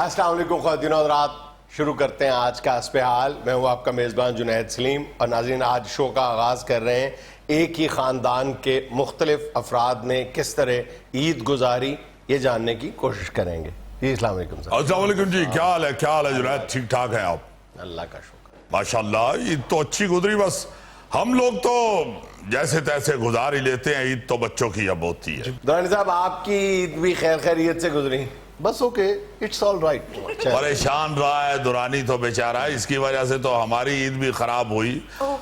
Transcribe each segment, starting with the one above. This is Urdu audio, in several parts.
السلام علیکم خواتین و حضرات، شروع کرتے ہیں آج کا حسب حال۔ میں ہوں آپ کا میزبان جنید سلیم، اور ناظرین آج شو کا آغاز کر رہے ہیں ایک ہی خاندان کے مختلف افراد نے کس طرح عید گزاری یہ جاننے کی کوشش کریں گے۔ جی السلام علیکم صاحب۔ السلام علیکم جی، کیا حال ہے؟ کیا حال ہے جنید؟ ٹھیک ٹھاک ہیں آپ؟ اللہ کا شکر ماشاءاللہ، عید تو اچھی گزری، بس ہم لوگ تو جیسے تیسے گزار ہی لیتے ہیں، عید تو بچوں کی اب ہوتی ہے۔ دورانی صاحب آپ کی عید بھی خیر خیریت سے گزری؟ بس اوکے، اٹس آل رائٹ۔ پریشان رہا ہے دورانی تو بیچارہ، اس کی وجہ سے تو ہماری عید بھی خراب ہوئی۔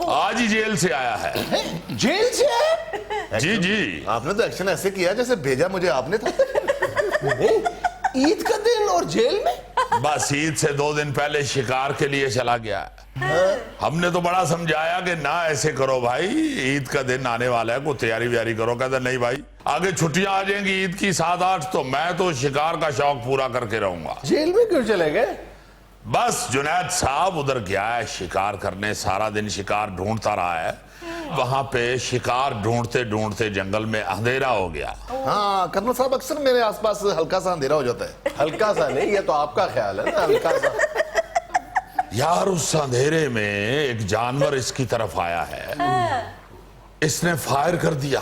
آج ہی جیل سے آیا ہے۔ جیل سے آئے؟ جی جی، آپ نے تو ایکشن ایسے کیا جیسے بھیجا مجھے آپ نے تھا۔ عید کا دن اور جیل میں؟ بس عید سے 2 دن پہلے شکار کے لیے چلا گیا ہے۔ ہم نے تو بڑا سمجھایا کہ نہ ایسے کرو بھائی، عید کا دن آنے والا ہے، کوئی تیاری ویاری کرو۔ کہتا نہیں بھائی، آگے چھٹیاں آ جائیں گی عید کی 7-8، تو میں تو شکار کا شوق پورا کر کے رہوں گا۔ جیل میں کیوں چلے گئے؟ بس جنید صاحب ادھر گیا ہے شکار کرنے، سارا دن شکار ڈھونڈتا رہا ہے۔ وہاں پہ شکار ڈھونڈتے ڈھونڈتے جنگل میں اندھیرا ہو گیا۔ ہاں کرنل صاحب، اکثر میرے آس پاس ہلکا سا اندھیرا ہو جاتا ہے۔ ہلکا سا نہیں، یہ تو آپ کا خیال ہے نا، ہلکا سا۔ یار اس اندھیرے میں ایک جانور اس کی طرف آیا ہے، اس نے فائر کر دیا۔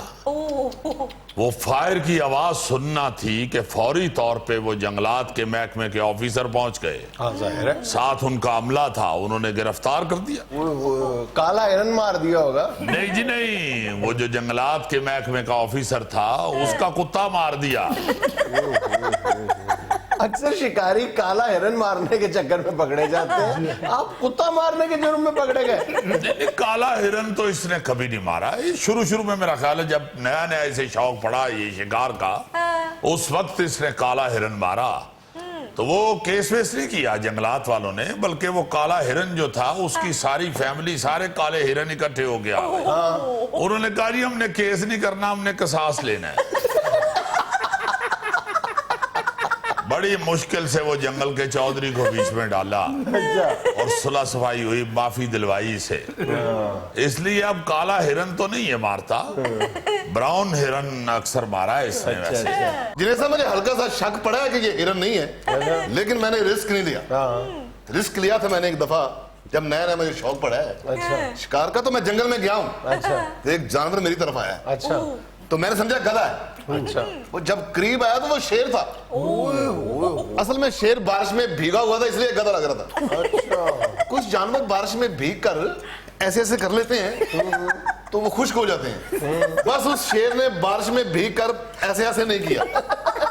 وہ فائر کی آواز سننا تھی کہ فوری طور پہ وہ جنگلات کے محکمے کے آفیسر پہنچ گئے۔ ہاں ظاہر ہے، ساتھ ان کا عملہ تھا، انہوں نے گرفتار کر دیا۔ وہ کالا ہرن مار دیا ہوگا۔ نہیں جی نہیں، وہ جو جنگلات کے محکمے کا آفیسر تھا اس کا کتا مار دیا۔ اکثر شکاری کالا ہرن مارنے کے چکر میں پکڑے جاتے ہیں، آپ کتا مارنے کے جرم میں پکڑے گئے؟ کالا ہرن تو اس نے کبھی نہیں مارا۔ شروع میں میرا خیال ہے جب نیا اسے شوق پڑا یہ شکار کا، اس وقت اس نے کالا ہرن مارا۔ تو وہ کیس ویس نہیں کیا جنگلات والوں نے، بلکہ وہ کالا ہرن جو تھا اس کی ساری فیملی، سارے کالے ہرن اکٹھے ہو گیا۔ انہوں نے کہا جی ہم نے کیس نہیں کرنا، ہم نے قصاص لینا ہے۔ بڑی مشکل سے وہ جنگل کے چودھری کو بیچ میں ڈالا اور صلح صفائی ہوئی، معافی دلوائی سے۔ اس لیے اب کالا ہرن تو نہیں ہے مارتا، براؤن ہرن اکثر مارا ہے اس نے ویسے۔ جنید صاحب، مجھے ہلکا سا شک پڑا ہے کہ یہ ہرن نہیں ہے، لیکن میں نے رسک نہیں لیا۔ رسک لیا تھا میں نے ایک دفعہ، جب نیا مجھے شوق پڑا ہے شکار کا، تو میں جنگل میں گیا ہوں، تو ایک جانور میری طرف آیا، اچھا، تو میں نے سمجھا گدھا ہے۔ اچھا، وہ جب قریب آیا تو وہ شیر تھا۔ اصل میں شیر بارش میں بھیگا ہوا تھا، اس لیے گدھا لگ رہا تھا۔ کچھ جانور بارش میں بھیگ کر ایسے ایسے کر لیتے ہیں تو وہ خشک ہو جاتے ہیں، بس اس شیر نے بارش میں بھیگ کر ایسے ایسے نہیں کیا،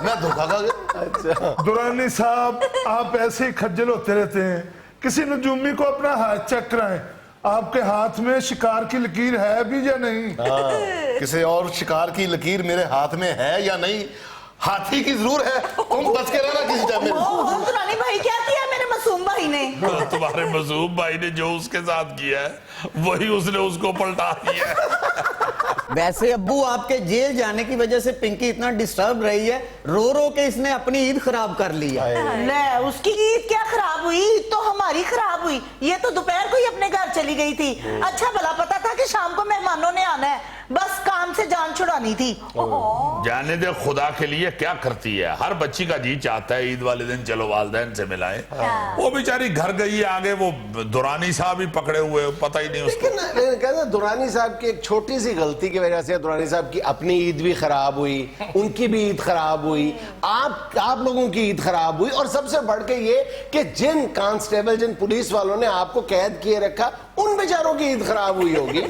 میں دھوکا کھا گیا۔ دورانی صاحب، آپ ایسے ہی کھجل ہوتے رہتے ہیں، کسی نجومی کو اپنا ہاتھ چیک کرائیں، آپ کے ہاتھ میں شکار کی لکیر ہے بھی یا نہیں؟ کسی اور شکار کی لکیر میرے ہاتھ میں ہے یا نہیں، ہاتھی کی ضرور ہے، تم بچ کے رہنا کسی ٹائم میں۔ دورانی بھائی، کیا کیا میرے معصوم بھائی نے؟ تمہارے معصوم بھائی نے جو اس کے ساتھ کیا ہے وہی اس نے اس کو پلٹا دیا ہے۔ ویسے ابو آپ کے جیل جانے کی وجہ سے پنکی اتنا ڈسٹرب رہی ہے، رو رو کے اس نے اپنی عید خراب کر لی ہے۔ لے، اس کی عید کیا خراب ہوئی، عید تو ہماری خراب ہوئی۔ یہ تو دوپہر کو ہی اپنے گھر چلی گئی تھی، اچھا بھلا پتا تھا کہ شام کو مہمانوں نے آنا ہے، بس کام سے جان چھڑانی تھی۔ جانے دے، خدا کے لیے کیا کرتی ہے، ہر بچی کا جی چاہتا ہے عید والے دن چلو والدین سے ملائیں۔ وہ بیچاری گھر گئی، آگے وہ دورانی صاحب ہی پکڑے ہوئے، پتہ ہی نہیں اس کو۔ لیکن کہتے ہیں دورانی صاحب کی ایک چھوٹی سی غلطی کی وجہ سے دورانی صاحب کی اپنی عید بھی خراب ہوئی، ان کی بھی عید خراب ہوئی، آپ لوگوں کی عید خراب ہوئی، اور سب سے بڑھ کے یہ کہ جن کانسٹیبل، جن پولیس والوں نے آپ کو قید کیے رکھا، ان بیچاروں کی عید خراب ہوئی ہوگی۔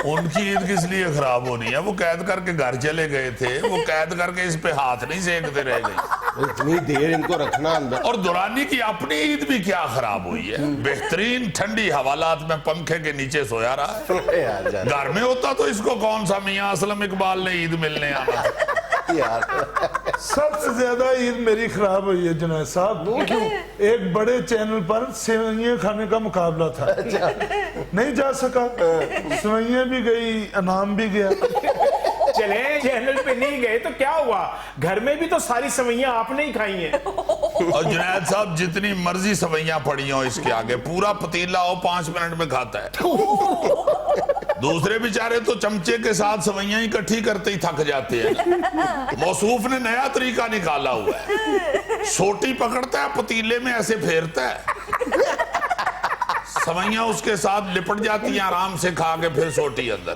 ان کی عید کس لیے خراب ہونی ہے، وہ قید کر کے گھر چلے گئے تھے، وہ قید کر کے اس پہ ہاتھ نہیں سینکتے رہ گئی، اتنی دیر ان کو رکھنا اندر۔ اور دورانی کی اپنی عید بھی کیا خراب ہوئی ہے، بہترین ٹھنڈی حوالات میں پنکھے کے نیچے سویا رہا ہے۔ گھر میں ہوتا تو اس کو کون سا میاں اسلم اقبال نے عید ملنے آنا یار سب سے زیادہ عید میری خراب ہوئی ہے جنید صاحب، ایک بڑے چینل پر سوئیاں کھانے کا مقابلہ تھا، نہیں جا سکا، سوئیاں بھی گئی، انعام بھی گیا۔ چلیں چینل پہ نہیں گئے تو کیا ہوا، گھر میں بھی تو ساری سوئیاں آپ نے ہی کھائی ہیں۔ اور جنید صاحب جتنی مرضی سوئیاں پڑی ہوں اس کے آگے، پورا پتیلا ہو 5 منٹ میں کھاتا ہے۔ دوسرے بیچارے تو چمچے کے ساتھ سوئیاں اکٹھی کرتے ہی تھک جاتے ہیں. موصوف نے نیا طریقہ نکالا ہوا ہے, سوٹی پکڑتا ہے, پتیلے میں ایسے پھیرتا ہے, سوئیاں اس کے ساتھ لپٹ جاتی ہیں, آرام سے کھا کے پھر سوٹی اندر.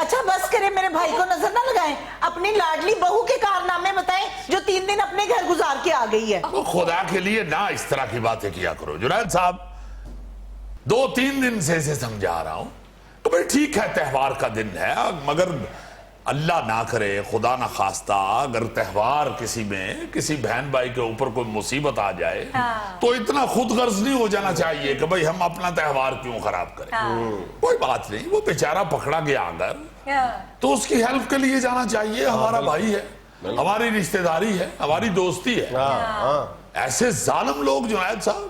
اچھا بس کرے, میرے بھائی کو نظر نہ لگائیں, اپنی لاڈلی بہو کے کارنامے بتائیں جو 3 دن اپنے گھر گزار کے آ گئی ہے. خدا کے لیے نہ اس طرح کی باتیں کیا کرو. جنید صاحب 2-3 دن سے اسے سمجھا رہا ہوں کہ بھئی ٹھیک ہے تہوار کا دن ہے, مگر اللہ نہ کرے, خدا نہ خواستہ اگر تہوار کسی میں کسی بہن بھائی کے اوپر کوئی مصیبت آ جائے تو اتنا خود غرض نہیں ہو جانا چاہیے کہ بھئی ہم اپنا تہوار کیوں خراب کریں. کوئی بات نہیں, وہ بیچارہ پکڑا گیا اگر تو اس کی ہیلپ کے لیے جانا چاہیے. ہمارا بھائی ہے, ہماری رشتہ داری ہے, ہماری دوستی ہے. ایسے ظالم لوگ جنید صاحب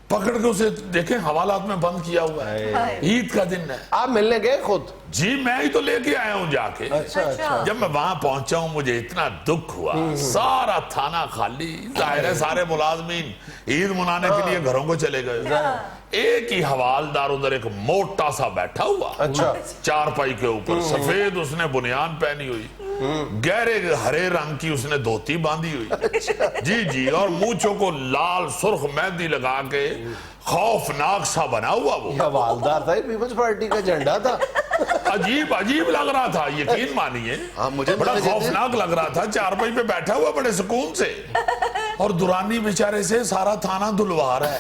پکڑ کے اسے دیکھیں حوالات میں بند کیا ہوا ہے. عید کا دن ہے. آپ ملنے گئے خود؟ جی میں ہی تو لے کے آیا ہوں جا کے. جب میں وہاں پہنچا ہوں مجھے اتنا دکھ ہوا, سارا تھانہ خالی, ظاہر ہے سارے ملازمین عید منانے کے لیے گھروں کو چلے گئے. ایک ہی حوالدار ادھر ایک موٹا سا بیٹھا ہوا چارپائی کے اوپر, سفید اس نے بنیان پہنی ہوئی, گہرے ہرے رنگ کی اس نے دھوتی باندھی ہوئی, جی, اور مونچھوں کو لال سرخ مہندی لگا کے خوفناک سا بنا ہوا. وہ حوالدار تھا, پیپلز پارٹی کا جھنڈا تھا. عجیب لگ رہا تھا, یقین مانیے بڑا خوفناک لگ رہا تھا. چارپائی پہ بیٹھا ہوا بڑے سکون سے, اور دورانی بیچارے سے سارا تھانہ دھلوا رہا ہے.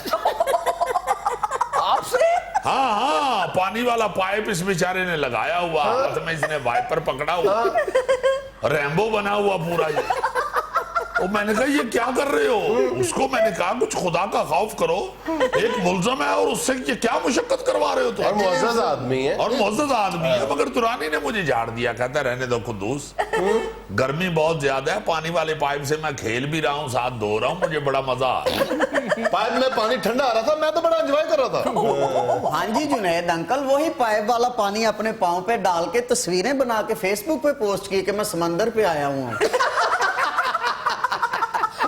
آپ سے؟ ہاں, پانی والا پائپ اس بیچارے نے لگایا ہوا, ہاتھ میں اس نے وائپر پکڑا ہوا, ریمبو بنا ہوا پورا. میں نے کہا یہ کیا کر رہے ہو؟ اس کو میں نے کہا کچھ خدا کا خوف کرو, ایک ملزم ہے اور اس سے یہ کیا مشقت کروا رہے ہو تم؟ اور معزز آدمی ہے, اور معزز آدمی ہے. مگر دورانی نے مجھے جھاڑ دیا, کہتا رہنے دو قدوس, گرمی بہت زیادہ ہے, پانی والے پائپ سے میں کھیل بھی رہا ہوں, ساتھ دھو رہا ہوں, مجھے بڑا مزہ آ رہا ہے. پائپ میں پانی ٹھنڈا آ رہا تھا, میں تو بڑا انجوائے کر رہا تھا. ہاں جی جنید انکل, وہی پائپ والا پانی اپنے پاؤں پہ ڈال کے تصویریں بنا کے فیس بک پہ پوسٹ کی کہ میں سمندر پہ آیا ہوں.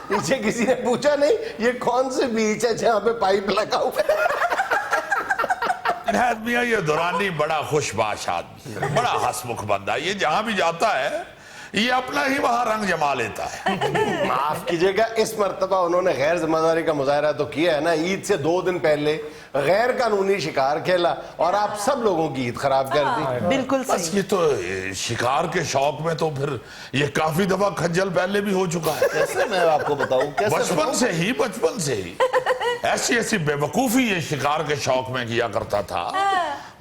پیچھے کسی نے پوچھا نہیں یہ کون سے بیچ ہے جہاں پہ پائپ لگا ہوا ہے؟ عنایت میاں یہ دورانی بڑا خوش باش آدمی ہے, بڑا ہسمکھ بندہ. یہ جہاں بھی جاتا ہے یہ اپنا ہی وہاں رنگ جما لیتا ہے. معاف کیجئے گا, اس مرتبہ انہوں نے غیر ذمہ داری کا مظاہرہ تو کیا ہے نا, عید سے 2 دن پہلے غیر قانونی شکار کھیلا اور آپ سب لوگوں کی عید خراب کر دی. بالکل بس صحیح. یہ تو شکار کے شوق میں تو پھر یہ کافی دفعہ کھجل پہلے بھی ہو چکا ہے. کیسے میں آپ کو بتاؤں, بچپن سے ہی ایسی بے وقوفی یہ شکار کے شوق میں کیا کرتا تھا.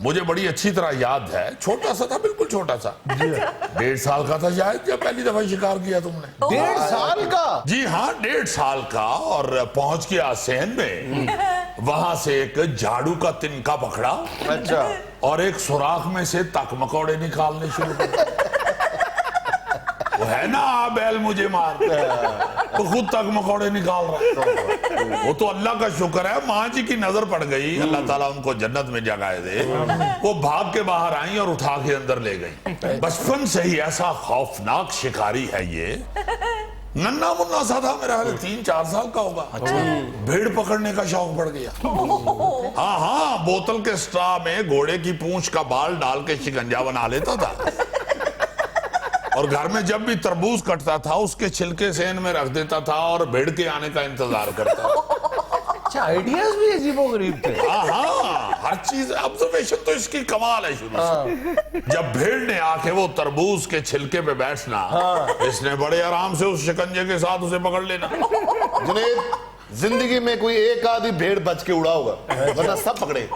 مجھے بڑی اچھی طرح یاد ہے, چھوٹا سا تھا, بالکل چھوٹا سا, 1.5 سال کا تھا شاید جب پہلی دفعہ شکار کیا تم نے. 1.5 سال کا؟ جی ہاں 1.5 سال کا. اور پہنچ گیا سین میں, وہاں سے ایک جھاڑو کا تنکا پکڑا, اچھا, اور ایک سوراخ میں سے تک مکوڑے نکالنے شروع کر. وہ ہے نا بیل مجھے مار, تو خود تک مکوڑے نکال رہا. وہ تو اللہ کا شکر ہے, ماں جی کی نظر پڑ گئی, اللہ تعالیٰ ان کو جنت میں جگہ دے. وہ بھاگ کے باہر آئیں اور اٹھا کے اندر لے گئی. بچپن سے ہی ایسا خوفناک شکاری ہے یہ. ننا منا سا تھا, میرا 3-4 سال کا ہوگا, بھیڑ پکڑنے کا شوق پڑ گیا. ہاں, بوتل کے سٹرا میں گھوڑے کی پونچھ کا بال ڈال کے شکنجا بنا لیتا تھا, اور گھر میں جب بھی تربوز کٹتا تھا اس کے چھلکے سین میں رکھ دیتا تھا اور بھیڑ کے آنے کا انتظار کرتا. اچھا, آئیڈیاز بھی عجیب و غریب تھے. ہاں, ہر چیز آبزرویشن تو اس کی کمال ہے شروع سے. جب بھیڑ نے آ کے وہ تربوز کے چھلکے پہ بیٹھنا, اس نے بڑے آرام سے اس شکنجے کے ساتھ اسے پکڑ لینا. جنید, زندگی میں کوئی ایک آدھی بھیڑ بچ کے اڑا ہوگا, ورنہ سب پکڑے.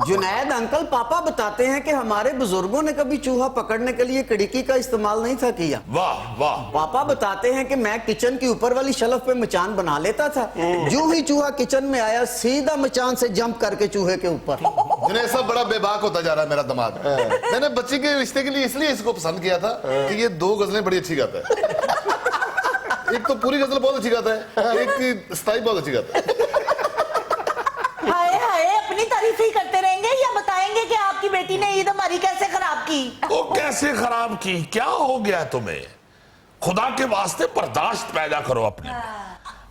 جنید انکل, پاپا بتاتے ہیں کہ ہمارے بزرگوں نے کبھی چوہا پکڑنے کے لیے کڑکی کا استعمال نہیں تھا کیا. واہ واہ. پاپا بتاتے ہیں کہ میں کچن کی اوپر والی شلف پہ مچان بنا لیتا تھا, جو ہی چوہا کچن میں آیا سیدھا مچان سے جمپ کر کے چوہے کے اوپر. جنید سب بڑا بے باک ہوتا جا رہا ہے میرا دماغ. میں نے بچی کے رشتے کے لیے اس لیے اس کو پسند کیا تھا کہ یہ 2 غزلیں بڑی اچھی گاتا ہے. ایک تو پوری غزل بہت اچھی گاتا ہے, ایک ستائی بہت اچھی گاتا ہے. ہائے ہائے, اپنی تعریف ہی کرتے رہیں گے یا بتائیں گے کہ آپ کی بیٹی نے عید ہماری کیسے خراب کی؟ وہ کیسے خراب کی, کیا ہو گیا تمہیں؟ خدا کے واسطے برداشت پیدا کرو اپنے.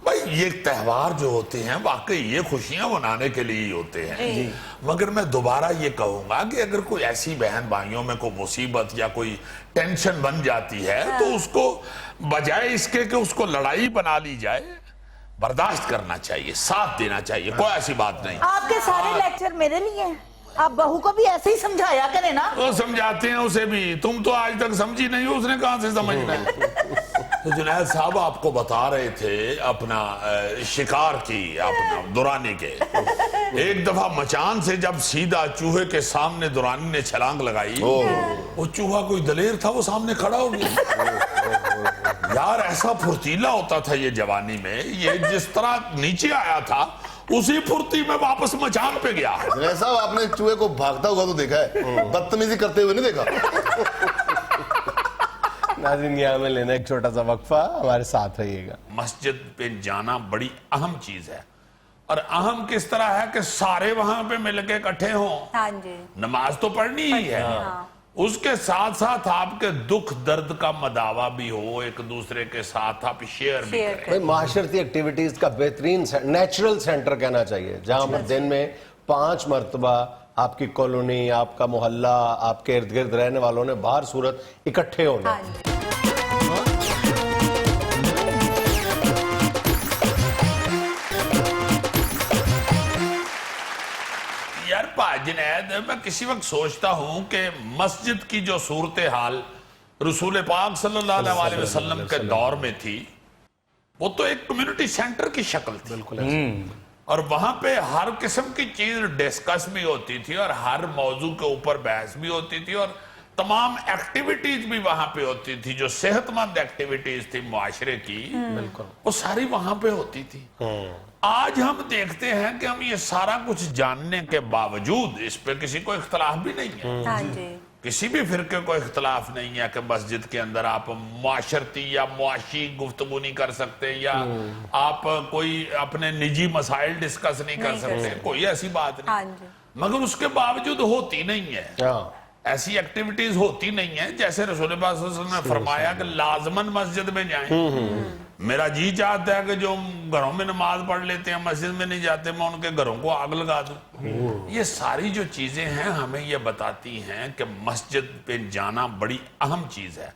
بھائی یہ تہوار جو ہوتے ہیں واقعی یہ خوشیاں منانے کے لیے ہی ہوتے ہیں، مگر میں دوبارہ یہ کہوں گا کہ اگر کوئی ایسی بہن بھائیوں میں کوئی مصیبت یا کوئی ٹینشن بن جاتی ہے تو اس کو بجائے اس کے کہ اس کو لڑائی بنا لی جائے، برداشت کرنا چاہیے، ساتھ دینا چاہیے، کوئی ایسی بات نہیں۔ آپ کے سارے لیکچر میرے لیے ہیں، آپ بہو کو بھی ایسے ہی سمجھایا کریں نا۔ وہ سمجھاتے ہیں اسے بھی، تم تو آج تک سمجھی نہیں ہو، اس نے کہاں سے سمجھنا ہے؟ تو جنید صاحب آپ کو بتا رہے تھے اپنا شکار کی، اپنا دورانی کے، ایک دفعہ مچان سے جب سیدھا چوہے کے سامنے دورانی نے چھلانگ لگائی، وہ چوہا کوئی دلیر تھا، وہ سامنے کھڑا ہو گیا۔ یار ایسا پھرتیلا ہوتا تھا یہ جوانی میں، یہ جس طرح نیچے آیا تھا اسی پھرتی میں واپس مچان پہ گیا۔ جنید صاحب آپ نے چوہے کو بھاگتا ہوا تو دیکھا ہے، بدتمیزی کرتے ہوئے نہیں دیکھا۔ ناظرین یہاں میں لینا ایک چھوٹا سا وقفہ، ہمارے ساتھ رہیے گا۔ مسجد پہ جانا بڑی اہم چیز ہے، اور اہم کس طرح ہے کہ سارے وہاں پہ مل کے اکٹھے ہوں۔ ہاں جی، نماز تو پڑھنی ہی ہے، اس کے ساتھ ساتھ آپ کے دکھ درد کا مداوع بھی ہو، ایک دوسرے کے ساتھ آپ شیئر بھی کریں۔ بھائی معاشرتی ایکٹیویٹیز کا بہترین نیچرل سینٹر کہنا چاہیے، جہاں پر دن میں 5 مرتبہ آپ کی کالونی، آپ کا محلہ، آپ کے ارد گرد رہنے والوں نے باہر صورت اکٹھے ہونا۔ یار جنید، میں کسی وقت سوچتا ہوں کہ مسجد کی جو صورتحال رسول پاک صلی اللہ علیہ وسلم کے دور میں تھی، وہ تو ایک کمیونٹی سینٹر کی شکل تھی، اور وہاں پہ ہر قسم کی چیز ڈسکس بھی ہوتی تھی، اور ہر موضوع کے اوپر بحث بھی ہوتی تھی، اور تمام ایکٹیویٹیز بھی وہاں پہ ہوتی تھی، جو صحت مند ایکٹیویٹیز تھی معاشرے کی، وہ ساری وہاں پہ ہوتی تھی۔ آج ہم دیکھتے ہیں کہ ہم یہ سارا کچھ جاننے کے باوجود اس پہ کسی کو اختلاف بھی نہیں ہے، ہاں جی، کسی بھی فرقے کو اختلاف نہیں ہے کہ مسجد کے اندر آپ معاشرتی یا معاشی گفتگو نہیں کر سکتے، یا آپ کوئی اپنے نجی مسائل ڈسکس نہیں کر سکتے، کوئی ایسی بات ہاں نہیں، جی، مگر اس کے باوجود ہوتی نہیں ہے، ایسی ایکٹیویٹیز ہوتی نہیں ہیں جیسے رسول پاک صلی اللہ علیہ وسلم نے فرمایا کہ لازماً مسجد میں جائیں۔ میرا جی چاہتا ہے کہ جو گھروں میں نماز پڑھ لیتے ہیں مسجد میں نہیں جاتے، میں ان کے گھروں کو آگ لگا دوں۔ یہ ساری جو چیزیں ہیں ہمیں یہ بتاتی ہیں کہ مسجد پہ جانا بڑی اہم چیز ہے،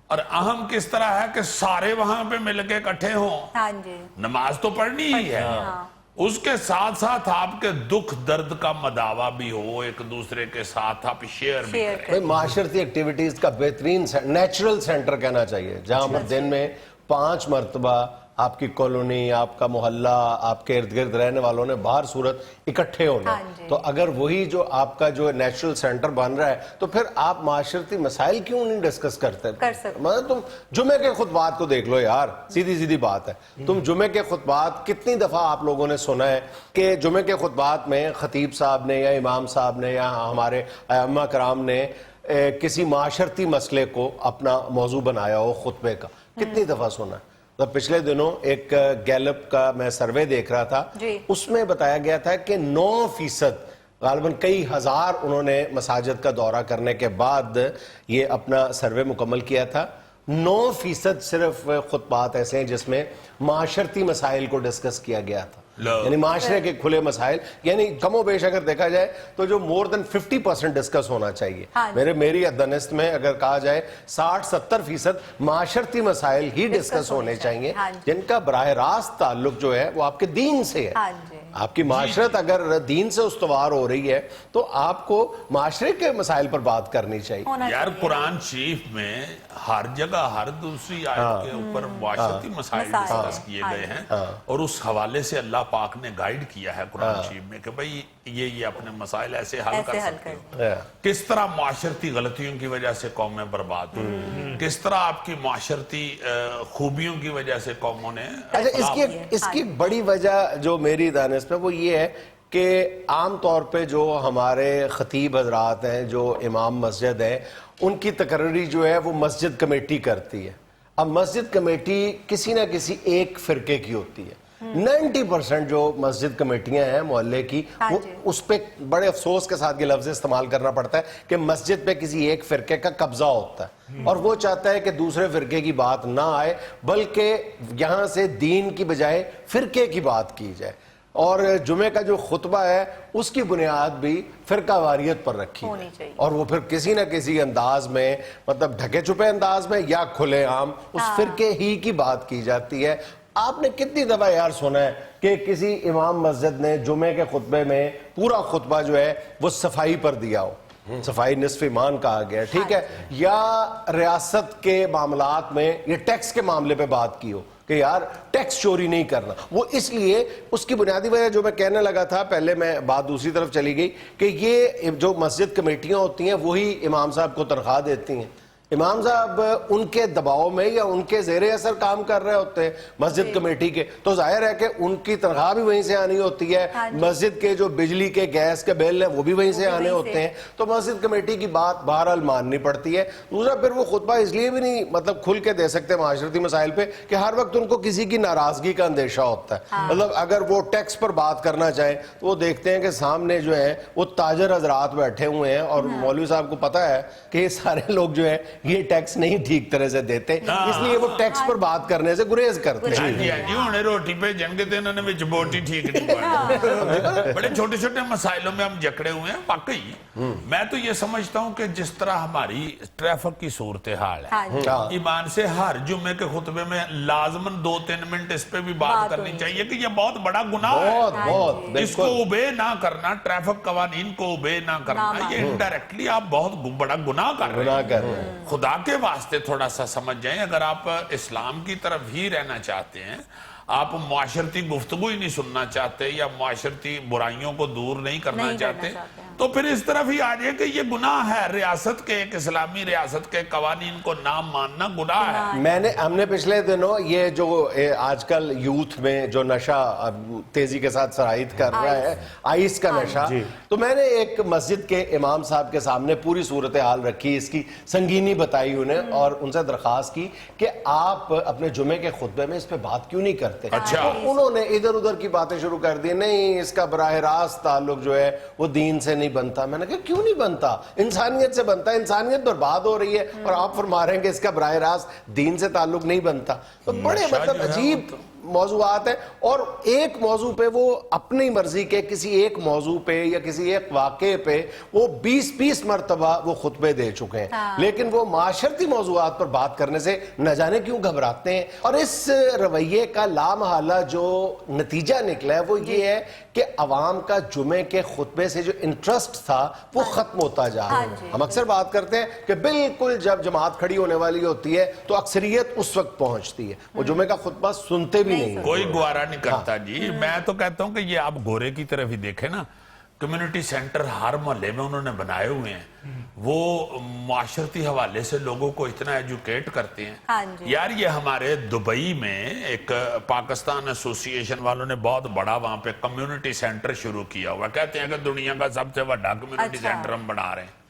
اور اہم کس طرح ہے کہ سارے وہاں پہ مل کے اکٹھے ہوں۔ ہاں جی، نماز تو پڑھنی ہی ہے، اس کے ساتھ ساتھ آپ کے دکھ درد کا مداوع بھی ہو، ایک دوسرے کے ساتھ آپ شیئر بھی کریں۔ بھئی معاشرتی ایکٹیویٹیز کا بہترین نیچرل سینٹر کہنا چاہیے، جہاں پر دن میں 5 مرتبہ آپ کی کالونی، آپ کا محلہ، آپ کے ارد گرد رہنے والوں نے باہر صورت اکٹھے ہونا۔ تو اگر وہی جو آپ کا جو نیچرل سینٹر بن رہا ہے تو پھر آپ معاشرتی مسائل کیوں نہیں ڈسکس کرتے؟ مطلب تم جمعے کے خطبات کو دیکھ لو یار، سیدھی سیدھی بات ہے، تم جمعے کے خطبات کتنی دفعہ آپ لوگوں نے سنا ہے کہ جمعے کے خطبات میں خطیب صاحب نے یا امام صاحب نے یا ہمارے ائمہ کرام نے کسی معاشرتی مسئلے کو اپنا موضوع بنایا ہو خطبے کا؟ کتنی دفعہ سنا ہے؟ پچھلے دنوں ایک گیلپ کا میں سروے دیکھ رہا تھا، اس میں بتایا گیا تھا کہ 9% غالباً کئی ہزار انہوں نے مساجد کا دورہ کرنے کے بعد یہ اپنا سروے مکمل کیا تھا، 9% صرف خطبات ایسے ہیں جس میں معاشرتی مسائل کو ڈسکس کیا گیا تھا، یعنی معاشرے کے کھلے مسائل، یعنی کم و بیش اگر دیکھا جائے تو جو more than 50% ڈسکس ہونا چاہیے۔ میری دانست میں اگر کہا جائے 60-70% معاشرتی مسائل ہی ڈسکس ہونے چاہیے، جن کا براہ راست تعلق جو ہے وہ آپ کے دین سے ہے۔ آپ کی معاشرت اگر دین سے استوار ہو رہی ہے تو آپ کو معاشرے کے مسائل پر بات کرنی چاہیے۔ یار قرآن شریف میں ہر جگہ ہر دوسری آیت کے اوپر معاشرتی مسائل ڈسکس کیے گئے ہیں، اور اس حوالے سے اللہ پاک نے گائیڈ کیا ہے قرآن شریف میں کہ بھئی یہ اپنے مسائل ایسے حل کر سکتے ہو، کس طرح معاشرتی غلطیوں کی وجہ سے قومیں برباد ہوئی، کس طرح آپ کی معاشرتی خوبیوں کی وجہ سے قوموں نے۔ اس کی بڑی وجہ جو میری دانست میں وہ یہ ہے کہ عام طور پہ جو ہمارے خطیب حضرات ہیں، جو امام مسجد ہیں، ان کی تقرری جو ہے وہ مسجد کمیٹی کرتی ہے۔ اب مسجد کمیٹی کسی نہ کسی ایک فرقے کی ہوتی ہے، 90% جو مسجد کمیٹیاں ہیں محلے کی وہ اس پہ بڑے افسوس کے ساتھ یہ لفظ استعمال کرنا پڑتا ہے کہ مسجد پہ کسی ایک فرقے کا قبضہ ہوتا ہے اور وہ چاہتا ہے کہ دوسرے فرقے کی بات نہ آئے بلکہ یہاں سے دین کی بجائے فرقے کی بات کی جائے. اور جمعے کا جو خطبہ ہے اس کی بنیاد بھی فرقہ واریت پر رکھی ہے اور وہ پھر کسی نہ کسی انداز میں مطلب ڈھکے چھپے انداز میں یا کھلے عام اس فرقے ہی کی بات کی جاتی ہے. آپ نے کتنی دفعہ یار سنا ہے کہ کسی امام مسجد نے جمعے کے خطبے میں پورا خطبہ جو ہے وہ صفائی پر دیا ہو, صفائی نصف ایمان کہا گیا ہے, ٹھیک ہے, یا ریاست کے معاملات میں یا ٹیکس کے معاملے پہ بات کی ہو کہ یار ٹیکس چوری نہیں کرنا. وہ اس لیے اس کی بنیادی وجہ جو میں کہنے لگا تھا پہلے میں بات دوسری طرف چلی گئی کہ یہ جو مسجد کمیٹیاں ہوتی ہیں وہی امام صاحب کو تنخواہ دیتی ہیں. امام صاحب ان کے دباؤ میں یا ان کے زیر اثر کام کر رہے ہوتے ہیں مسجد کمیٹی کے, تو ظاہر ہے کہ ان کی تنخواہ بھی وہیں سے آنی ہوتی ہے, مسجد کے جو بجلی کے گیس کے بل ہیں وہ بھی وہیں سے آنے ہوتے ہیں, تو مسجد کمیٹی کی بات بہرحال ماننی پڑتی ہے. دوسرا پھر وہ خطبہ اس لیے بھی نہیں مطلب کھل کے دے سکتے معاشرتی مسائل پہ کہ ہر وقت ان کو کسی کی ناراضگی کا اندیشہ ہوتا ہے. مطلب اگر وہ ٹیکس پر بات کرنا چاہیں تو وہ دیکھتے ہیں کہ سامنے جو ہے وہ تاجر حضرات بیٹھے ہوئے ہیں اور مولوی صاحب کو پتا ہے کہ یہ سارے لوگ جو ہے یہ ٹیکس نہیں ٹھیک طرح سے دیتے, اس لیے وہ ٹیکس پر بات کرنے سے گریز کرتے ہیں. جی انہیں روٹی پہ جن کے انہوں نے وچ بوٹی ٹھیک نہیں پڑی. بڑے چھوٹے چھوٹے مسائلوں میں ہم جکڑے ہوئے ہیں. واقعی میں تو یہ سمجھتا ہوں کہ جس طرح ہماری ٹریفک کی صورتحال ہے, ایمان سے ہر جمعے کے خطبے میں لازماً 2-3 منٹ اس پہ بھی بات کرنی چاہیے کہ یہ بہت بڑا گناہ ہے. اس کو اوبے نہ کرنا, ٹریفک قوانین کو اوبے نہ کرنا, یہ انڈائریکٹلی آپ بہت بڑا گناہ کر رہے ہیں. خدا کے واسطے تھوڑا سا سمجھ جائیں, اگر آپ اسلام کی طرف ہی رہنا چاہتے ہیں, آپ معاشرتی گفتگو ہی نہیں سننا چاہتے یا معاشرتی برائیوں کو دور نہیں کرنا چاہتے, تو پھر اس طرف ہی آ جائے کہ یہ گناہ ہے. ریاست کے ایک اسلامی ریاست کے قوانین کو نہ ماننا گناہ ہے. ہم نے پچھلے دنوں یہ جو آج کل یوتھ میں جو نشہ تیزی کے ساتھ سرائیت کر رہا ہے, آئس کا نشہ, تو میں نے ایک مسجد کے امام صاحب کے سامنے پوری صورتحال رکھی, اس کی سنگینی بتائی انہیں اور ان سے درخواست کی کہ آپ اپنے جمعے کے خطبے میں اس پہ بات کیوں نہیں کرتے. اچھا, انہوں نے ادھر ادھر کی باتیں شروع کر دی, نہیں اس کا براہ راست تعلق جو ہے وہ دین سے نہیں بنتا. میں نے کہا کیوں نہیں بنتا, انسانیت سے بنتا ہے, انسانیت برباد ہو رہی ہے اور آپ فرما رہے ہیں کہ اس کا براہ راست دین سے تعلق نہیں بنتا. تو بڑے مطلب عجیب موضوعات ہیں, اور ایک موضوع پہ وہ اپنی مرضی کے کسی ایک موضوع پہ یا کسی ایک واقعے پہ وہ 20 مرتبہ وہ خطبے دے چکے ہیں, لیکن وہ معاشرتی موضوعات پر بات کرنے سے نہ جانے کیوں گھبراتے ہیں. اور اس رویے کا لامحالہ جو نتیجہ نکلا ہے وہ یہ ہے کہ عوام کا جمعے کے خطبے سے جو انٹرسٹ تھا وہ ختم ہوتا جا رہا ہے. ہم اکثر بات کرتے ہیں کہ بالکل جب جماعت کھڑی ہونے والی ہوتی ہے تو اکثریت اس وقت پہنچتی ہے, وہ جمعے کا خطبہ سنتے بھی نہیں, کوئی گوارا نہیں کرتا. جی میں تو کہتا ہوں کہ یہ آپ گورے کی طرف ہی دیکھیں نا, کمیونٹی سینٹر ہر محلے میں انہوں نے بنائے ہوئے ہیں, وہ معاشرتی حوالے سے لوگوں کو اتنا ایجوکیٹ کرتے ہیں. یار یہ ہمارے دبئی میں ایک پاکستان ایسوسی ایشن والوں نے بہت بڑا وہاں پہ کمیونٹی سینٹر شروع کیا ہوا, کہتے ہیں کہ دنیا کا سب سے بڑا کمیونٹی سینٹر ہم بنا رہے ہیں.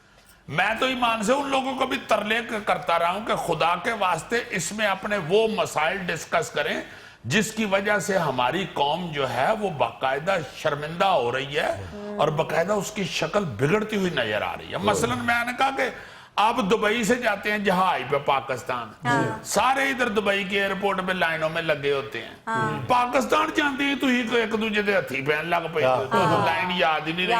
میں تو ایمان سے ان لوگوں کو بھی ترلے کرتا رہا ہوں کہ خدا کے واسطے اس میں اپنے وہ مسائل ڈسکس کریں جس کی وجہ سے ہماری قوم جو ہے وہ باقاعدہ شرمندہ ہو رہی ہے اور باقاعدہ اس کی شکل بگڑتی ہوئی نظر آ رہی ہے. مثلا میں نے کہا کہ آپ دبئی سے جاتے ہیں جہاز پہ پاکستان, سارے ادھر دبئی کے ایئرپورٹ پہ لائنوں میں لگے ہوتے ہیں. پاکستان جانتے ہیں تو ہی ایک دوجے دے ہتھی پہن لگ پہ, لائن یاد ہی نہیں رہی,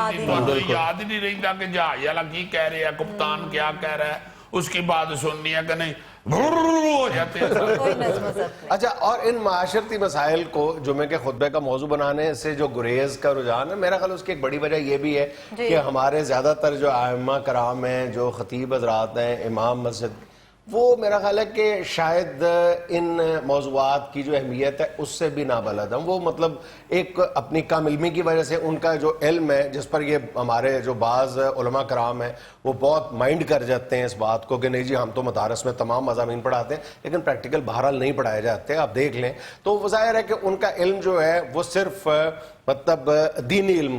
یاد ہی نہیں رہتا کہ جہاز والا کی کہہ رہے ہیں, کپتان کیا کہہ رہا ہے, اس کی بات سننی ہے کہ نہیں, ہو جاتے ہیں. اچھا, اور ان معاشرتی مسائل کو جمعے کے خطبے کا موضوع بنانے سے جو گریز کا رجحان ہے, میرا خیال اس کی ایک بڑی وجہ یہ بھی ہے کہ ہمارے زیادہ تر جو ائمہ کرام ہیں, جو خطیب حضرات ہیں, امام مسجد, وہ میرا خیال ہے کہ شاید ان موضوعات کی جو اہمیت ہے اس سے بھی نابلد ہیں. وہ مطلب ایک اپنی کم علمی کی وجہ سے ان کا جو علم ہے جس پر یہ ہمارے جو بعض علماء کرام ہیں وہ بہت مائنڈ کر جاتے ہیں اس بات کو کہ نہیں جی ہم تو مدارس میں تمام مضامین پڑھاتے ہیں لیکن پریکٹیکل بہرحال نہیں پڑھائے جاتے. آپ دیکھ لیں تو وہ ظاہر ہے کہ ان کا علم جو ہے وہ صرف مطلب دینی علم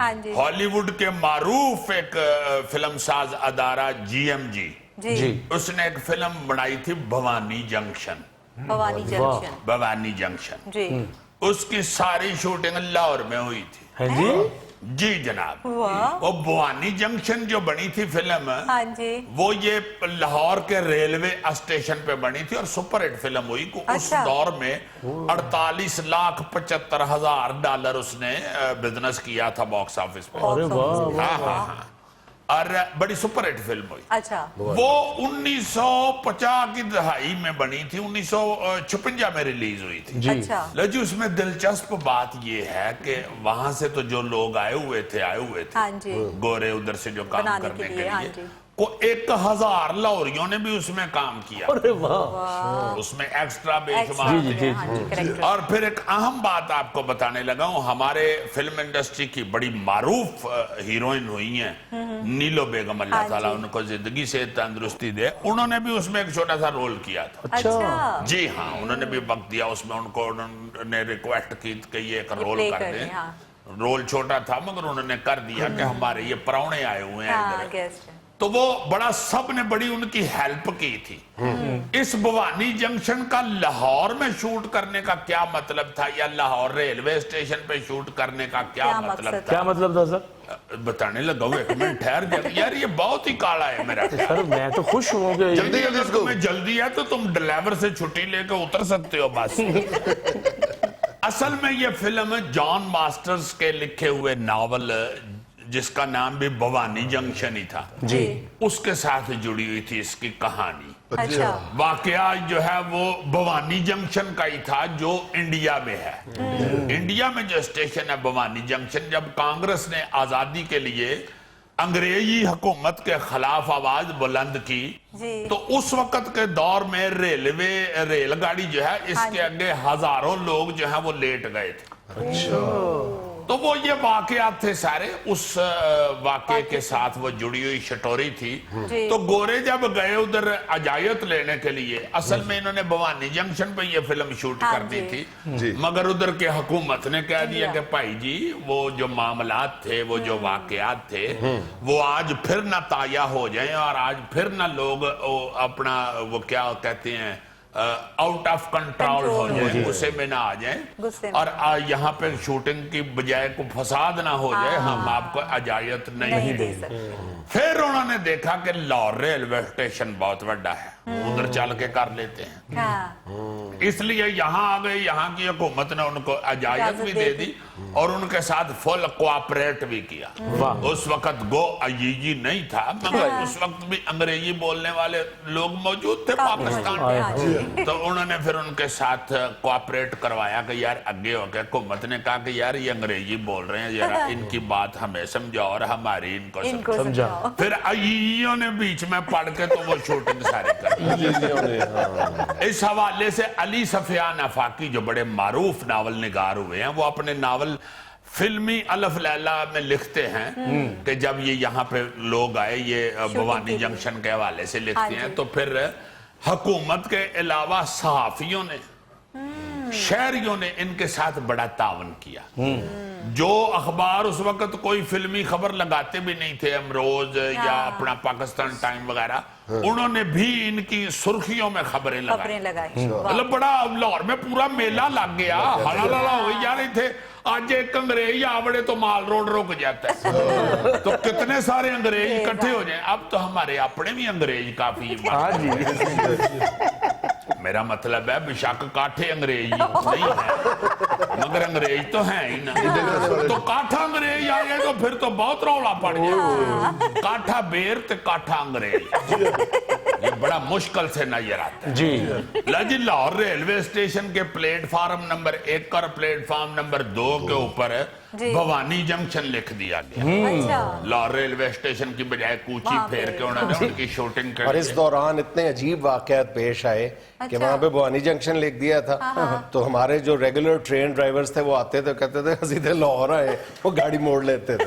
ہاں جی ہالی ووڈ کے معروف ایک فلم ساز ادارہ GMG جی اس نے ایک فلم بنائی تھی Bhowani Junction. Bhowani Junction Bhowani Junction ji اس کی ساری شوٹنگ لاہور میں ہوئی تھی. جی جناب. وہ بھوانی جنکشن جو بنی تھی فلم ہاں جی وہ یہ لاہور کے ریلوے اسٹیشن پہ بنی تھی اور سپر ہٹ فلم ہوئی. اس دور میں 48,75,000 اس نے بزنس کیا تھا باکس آفس پہ. ہاں اور بڑی سپر ہٹ فلم ہوئی. اچھا وہ 1950 کی دہائی میں بنی تھی, 1956 میں ریلیز ہوئی تھی. اچھا لجی اس میں دلچسپ بات یہ ہے کہ وہاں سے تو جو لوگ آئے ہوئے تھے ہاں جی گورے ادھر سے جو کام بنانے کرنے کے کے لیے ہاں لیے جی کو 1,000 لاہوریوں نے بھی اس میں کام کیا. اس میں ایکسٹرا بے شمار تھے. ہاں جی کریکٹر اور پھر ایک اہم بات آپ کو بتانے لگا ہوں, ہمارے فلم انڈسٹری کی بڑی معروف ہیروئن ہوئی ہیں نیلو بیگم, اللہ تعالیٰ ان کو زندگی سے تندرستی دے, انہوں نے بھی اس میں ایک چھوٹا سا رول کیا تھا. اچھا جی ہاں انہوں نے بھی وقت دیا اس میں, ان کو انہوں نے ریکویسٹ کی کہ یہ ایک رول کر دیں. رول چھوٹا تھا مگر انہوں نے کر دیا کہ ہمارے یہ پراؤنے آئے ہوئے ہیں ادھر. تو وہ بڑا سب نے بڑی ان کی ہیلپ کی تھی. اس بھوانی جنکشن کا لاہور میں شوٹ کرنے کا کیا مطلب تھا, یا لاہور ریلوے اسٹیشن پہ شوٹ کرنے کا کیا مطلب تھا, کیا مطلب تھا سر؟ بتانے لگا ہوں, ایک منٹ ٹھہر جائے. یار یہ بہت ہی کالا ہے میرا خیال. سر میں تو خوش ہوں کہ جلدی اگر تمہیں جلدی ہے تو تم ڈرائیور سے چھٹی لے کے اتر سکتے ہو بس. اصل میں یہ فلم جان ماسٹرز کے لکھے ہوئے ناول جس کا نام بھی بھوانی جنکشن ہی تھا جی اس کے ساتھ جڑی ہوئی تھی اس کی کہانی. اچھا واقعہ جو ہے وہ بھوانی جنکشن کا ہی تھا جو انڈیا میں ہے. انڈیا میں جو اسٹیشن ہے بھوانی جنکشن, جب کانگریس نے آزادی کے لیے انگریزی حکومت کے خلاف آواز بلند کی تو اس وقت کے دور میں ریل گاڑی جو ہے اس کے آگے ہزاروں لوگ جو ہیں وہ لیٹ گئے تھے. تو وہ یہ واقعات تھے سارے, اس واقعے کے ساتھ وہ جڑی ہوئی شٹوری تھی. تو گورے جب گئے ادھر اجازت لینے کے لیے, اصل میں انہوں نے بھوانی جنکشن پہ یہ فلم شوٹ کرنی تھی مگر ادھر کے حکومت نے کہہ دیا کہ بھائی جی وہ جو معاملات تھے, وہ جو واقعات تھے, وہ آج پھر نہ تایا ہو جائیں اور آج پھر نہ لوگ اپنا وہ کیا کہتے ہیں آؤٹ آف کنٹرول ہو جائے, غصے میں نہ آ جائیں اور یہاں پہ شوٹنگ کی بجائے کو فساد نہ ہو جائے, ہم آپ کو اجازت نہیں دیں. پھر انہوں نے دیکھا کہ لاہور ریلوے اسٹیشن بہت بڑا ہے, ادھر چل کے کر لیتے ہیں. اس لیے یہاں آ گئے, یہاں کی حکومت نے ان کو اجازت بھی دے دی اور ان کے ساتھ فل کوآپریٹ بھی کیا. اس وقت گو عیجی نہیں تھا مگر اس وقت بھی انگریزی بولنے والے لوگ موجود تھے پاکستان میں. تو انہوں نے پھر ان کے ساتھ کوآپریٹ کروایا کہ یار اگے ہو کے حکومت نے کہا کہ یار یہ انگریزی بول رہے ہیں, ذرا ان کی بات ہمیں سمجھاؤ اور ہماری ان کو سمجھاؤ. پھر عیجیوں نے بیچ میں پڑھ کے تو وہ شوٹنگ سارے کر. اس حوالے سے علی سفیان آفاقی جو بڑے معروف ناول نگار ہوئے ہیں, وہ اپنے ناول فلمی الف لیلا میں لکھتے ہیں کہ جب یہ یہاں پہ لوگ آئے, یہ بھوانی جنکشن کے حوالے سے لکھتے ہیں, تو پھر حکومت کے علاوہ صحافیوں نے, شہریوں نے ان کے ساتھ بڑا تعاون کیا. جو اخبار اس وقت کوئی فلمی خبر لگاتے بھی نہیں تھے, امروز یا اپنا پاکستان ٹائم وغیرہ, انہوں نے بھی ان کی سرخیوں میں خبریں لگائی. مطلب بڑا لاہور میں پورا میلہ لگ گیا, ہلا ہوئی جا رہے تھے. آج ایک انگریز آوڑے تو مال روڈ رک جاتا ہے, تو کتنے سارے انگریز اکٹھے ہو جائیں. اب تو ہمارے اپنے بھی انگریز کافی میرا مطلب ہے بشک کاٹھے انگریز نہیں ہے مگر انگریز تو ہیں ہی نا. تو کاٹھا انگریز آئے تو پھر تو بہت رولا پڑ گیا. کاٹھا بیر تے کاٹھا انگریز, یہ بڑا مشکل سے نظر آتا ہے. جی لاہور ریلوے اسٹیشن کے پلیٹ فارم نمبر 1 اور پلیٹ فارم نمبر 2 کے اوپر بھوانی جنکشن لکھ دیا گیا. لاہور ریلوے اسٹیشن کی بجائے کوچی پھیر کے انہوں نے ان کی شوٹنگ کر. اور اس دوران اتنے عجیب واقعات پیش آئے کہ وہاں پہ بھوانی جنکشن لکھ دیا تھا, تو ہمارے جو ریگولر ٹرین ڈرائیورز تھے وہ آتے تھے, کہتے تھے سیدھے لاہور آئے, وہ گاڑی موڑ لیتے تھے.